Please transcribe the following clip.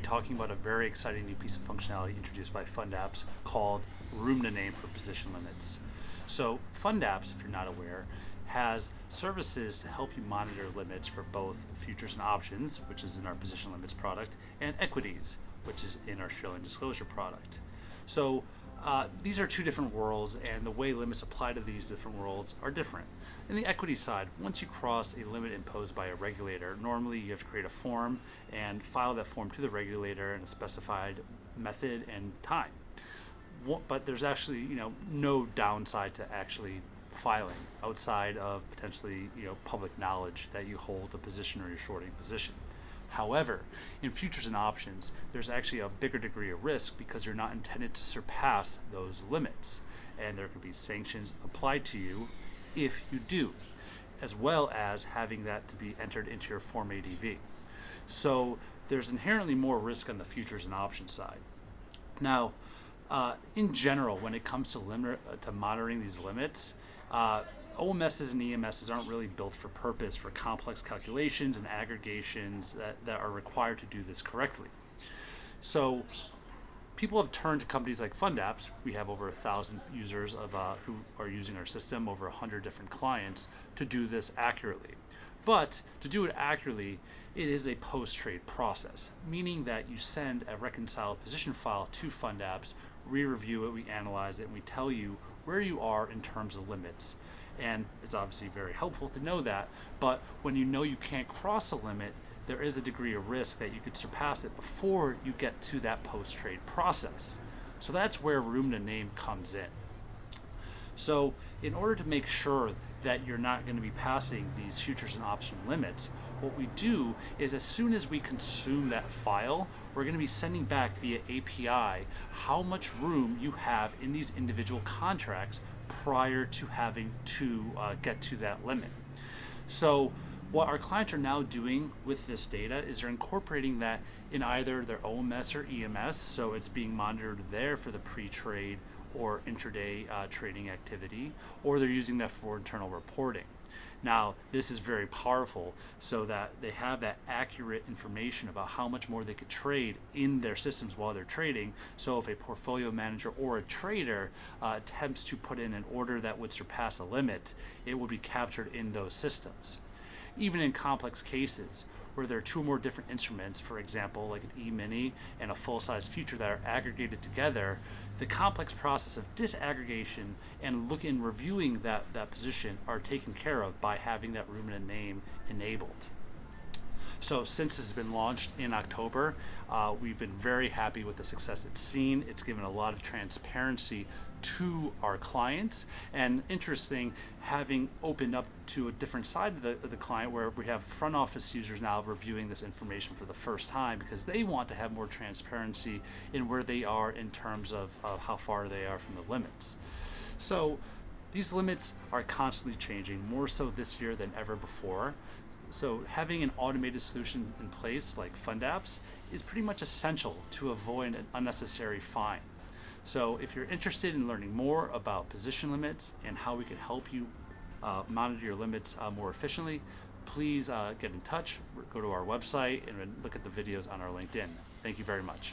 talking about a very exciting new piece of functionality introduced by FundApps called Room to Name for Position Limits. So FundApps, if you're not aware, has services to help you monitor limits for both futures and options, which is in our Position Limits product, and equities, which is in our Showing Disclosure product. So these are two different worlds, and the way limits apply to these different worlds are different. In the equity side, once you cross a limit imposed by a regulator, normally you have to create a form and file that form to the regulator in a specified method and time. But there's actually no downside to actually filing outside of potentially public knowledge that you hold a position or you're shorting a position. However, in futures and options, there's actually a bigger degree of risk because you're not intended to surpass those limits, and there could be sanctions applied to you if you do, as well as having that to be entered into your Form ADV. So there's inherently more risk on the futures and options side. Now, in general, when it comes to monitoring these limits, OMSs and EMSs aren't really built for purpose for complex calculations and aggregations that are required to do this correctly. So people have turned to companies like FundApps. We have over 1,000 users who are using our system, over 100 different clients, to do this accurately. But to do it accurately, it is a post-trade process, meaning that you send a reconciled position file to FundApps, we review it, we analyze it, and we tell you where you are in terms of limits. And it's obviously very helpful to know that, but when you know you can't cross a limit, there is a degree of risk that you could surpass it before you get to that post-trade process. So that's where room to name comes in. So in order to make sure that you're not going to be passing these futures and option limits, what we do is as soon as we consume that file, we're going to be sending back via API how much room you have in these individual contracts prior to having to get to that limit. So what our clients are now doing with this data is they're incorporating that in either their OMS or EMS, so it's being monitored there for the pre-trade or intraday trading activity, or they're using that for internal reporting. Now, this is very powerful so that they have that accurate information about how much more they could trade in their systems while they're trading. So if a portfolio manager or a trader attempts to put in an order that would surpass a limit, it would be captured in those systems. Even in complex cases where there are two or more different instruments, for example, like an E-mini and a full-size future that are aggregated together, the complex process of disaggregation and reviewing that position are taken care of by having that room and a name enabled. So since this has been launched in October, we've been very happy with the success it's seen. It's given a lot of transparency to our clients, and interesting, having opened up to a different side of the client where we have front office users now reviewing this information for the first time because they want to have more transparency in where they are in terms of how far they are from the limits. So these limits are constantly changing, more so this year than ever before. So having an automated solution in place like FundApps is pretty much essential to avoid an unnecessary fine. So if you're interested in learning more about position limits and how we can help you monitor your limits more efficiently, please get in touch, go to our website and look at the videos on our LinkedIn. Thank you very much.